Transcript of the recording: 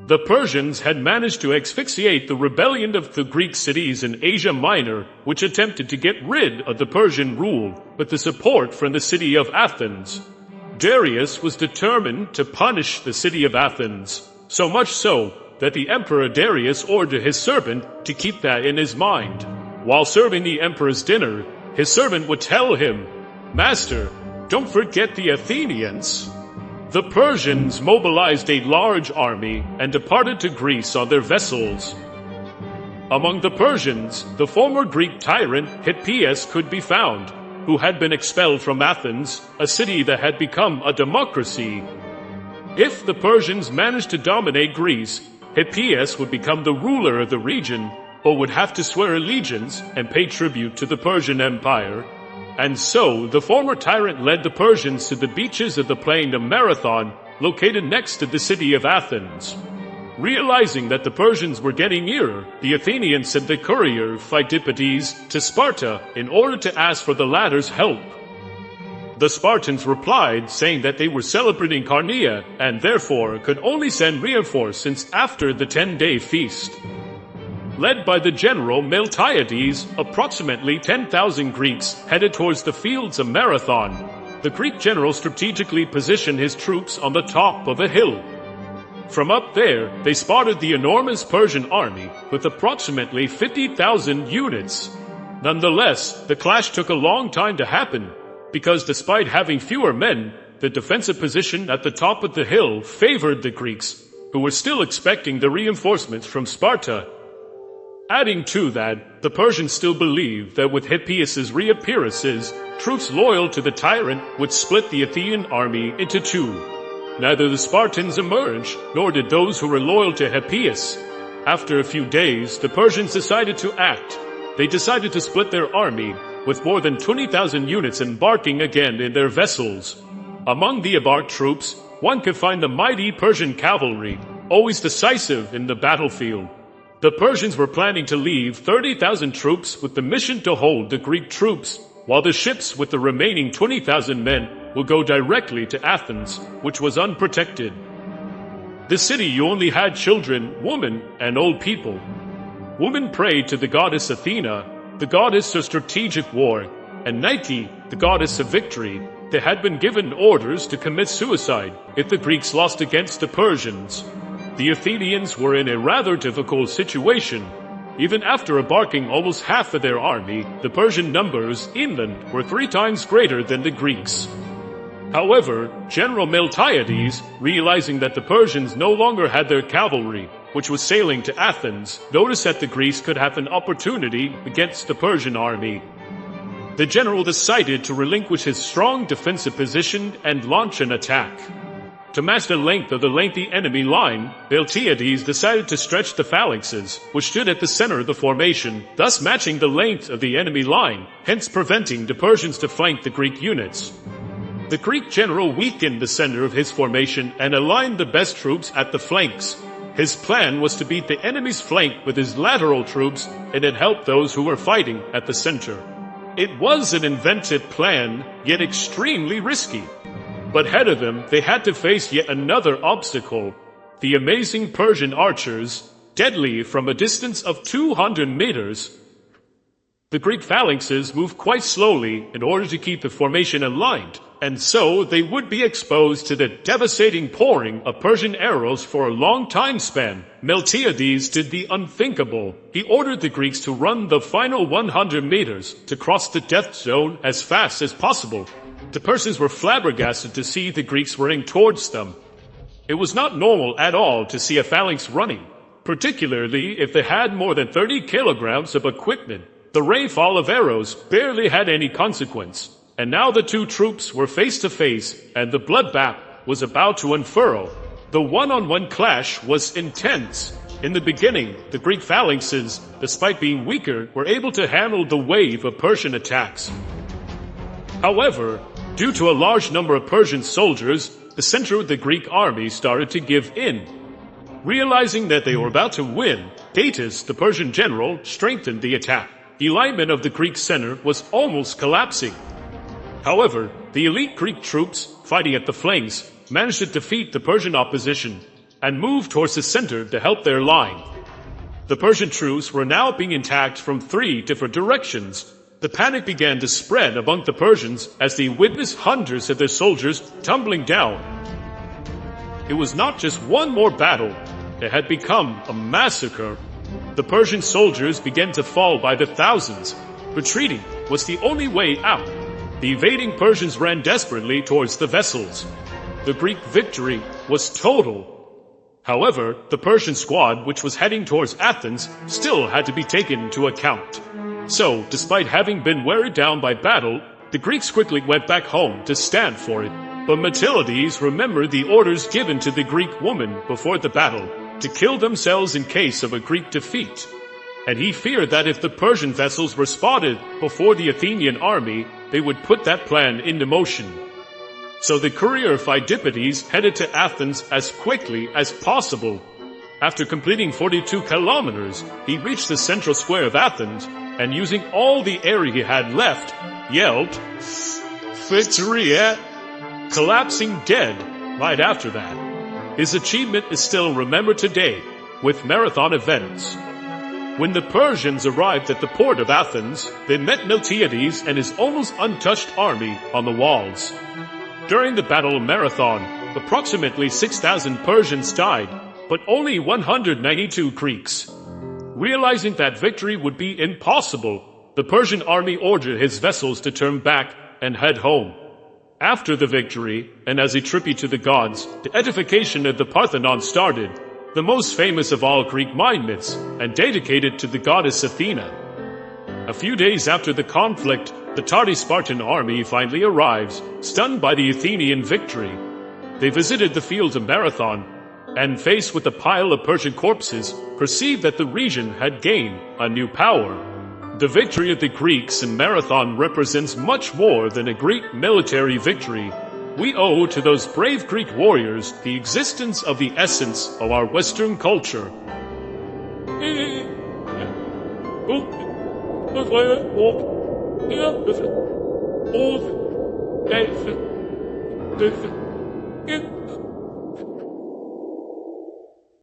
The Persians had managed to asphyxiate the rebellion of the Greek cities in Asia Minor, which attempted to get rid of the Persian rule with the support from the city of Athens. Darius was determined to punish the city of Athens, so much so that the Emperor Darius ordered his servant to keep that in his mind. While serving the emperor's dinner, his servant would tell him, "Master, don't forget the Athenians." The Persians mobilized a large army and departed to Greece on their vessels. Among the Persians, the former Greek tyrant Hippias could be found, who had been expelled from Athens, a city that had become a democracy. If the Persians managed to dominate Greece, Hippias would become the ruler of the region, but would have to swear allegiance and pay tribute to the Persian Empire. And so, the former tyrant led the Persians to the beaches of the plain of Marathon, located next to the city of Athens. Realizing that the Persians were getting nearer, the Athenians sent the courier Phidippides to Sparta in order to ask for the latter's help. The Spartans replied, saying that they were celebrating Carnea and therefore could only send reinforcements after the 10-day feast. Led by the general Miltiades, approximately 10,000 Greeks headed towards the fields of Marathon. The Greek general strategically positioned his troops on the top of a hill. From up there, they spotted the enormous Persian army with approximately 50,000 units. Nonetheless, the clash took a long time to happen, because despite having fewer men, the defensive position at the top of the hill favored the Greeks, who were still expecting the reinforcements from Sparta. Adding to that, the Persians still believed that with Hippias' reappearances, troops loyal to the tyrant would split the Athenian army into two. Neither the Spartans emerged, nor did those who were loyal to Hippias. After a few days, the Persians decided to act. They decided to split their army, with more than 20,000 units embarking again in their vessels. Among the embarked troops, one could find the mighty Persian cavalry, always decisive in the battlefield. The Persians were planning to leave 30,000 troops with the mission to hold the Greek troops, while the ships with the remaining 20,000 men would go directly to Athens, which was unprotected. The city only had children, women, and old people. Women prayed to the goddess Athena, the goddess of strategic war, and Nike, the goddess of victory. They had been given orders to commit suicide if the Greeks lost against the Persians. The Athenians were in a rather difficult situation. Even after embarking almost half of their army, the Persian numbers inland were 3 times greater than the Greeks. However, General Miltiades, realizing that the Persians no longer had their cavalry, which was sailing to Athens, noticed that the Greeks could have an opportunity against the Persian army. The general decided to relinquish his strong defensive position and launch an attack. To match the length of the lengthy enemy line, Miltiades decided to stretch the phalanxes, which stood at the center of the formation, thus matching the length of the enemy line, hence preventing the Persians to flank the Greek units. The Greek general weakened the center of his formation and aligned the best troops at the flanks. His plan was to beat the enemy's flank with his lateral troops and then help those who were fighting at the center. It was an inventive plan, yet extremely risky. But ahead of them, they had to face yet another obstacle. The amazing Persian archers, deadly from a distance of 200 meters. The Greek phalanxes moved quite slowly in order to keep the formation aligned, and so they would be exposed to the devastating pouring of Persian arrows for a long time span. Miltiades did the unthinkable. He ordered the Greeks to run the final 100 meters to cross the death zone as fast as possible. The Persians were flabbergasted to see the Greeks running towards them. It was not normal at all to see a phalanx running, particularly if they had more than 30 kilograms of equipment. The rainfall of arrows barely had any consequence, and now the two troops were face to face, and the bloodbath was about to unfurl. The one-on-one clash was intense. In the beginning, the Greek phalanxes, despite being weaker, were able to handle the wave of Persian attacks. However, due to a large number of Persian soldiers, the center of the Greek army started to give in. Realizing that they were about to win, Datis, the Persian general, strengthened the attack. the alignment of the Greek center was almost collapsing. However, the elite Greek troops, fighting at the flanks, managed to defeat the Persian opposition and move towards the center to help their line. The Persian troops were now being attacked from 3 different directions. The panic began to spread among the Persians as they witnessed hundreds of their soldiers tumbling down. It was not just one more battle, it had become a massacre. The Persian soldiers began to fall by the thousands. Retreating was the only way out. The invading Persians ran desperately towards the vessels. The Greek victory was total. However, the Persian squad, which was heading towards Athens, still had to be taken into account. So, despite having been weighed down by battle, the Greeks quickly went back home to stand for it. But Miltiades remembered the orders given to the Greek woman before the battle to kill themselves in case of a Greek defeat. And he feared that if the Persian vessels were spotted before the Athenian army, they would put that plan into motion. So the courier Phidippides headed to Athens as quickly as possible. After completing 42 kilometers, he reached the central square of Athens, and using all the air he had left, yelled, "Victory!" collapsing dead right after that. His achievement is still remembered today with marathon events. When the Persians arrived at the port of Athens, they met Miltiades and his almost untouched army on the walls. During the Battle of Marathon, approximately 6,000 Persians died, but only 192 Greeks. Realizing that victory would be impossible, the Persian army ordered his vessels to turn back and head home. After the victory, and as a tribute to the gods, the edification of the Parthenon started, the most famous of all Greek mind myths, and dedicated to the goddess Athena. A few days after the conflict, the tardy Spartan army finally arrives, stunned by the Athenian victory. They visited the field of Marathon, and faced with a pile of Persian corpses, perceived that the region had gained a new power. The victory of the Greeks in Marathon represents much more than a great military victory. We owe to those brave Greek warriors the existence of the essence of our Western culture.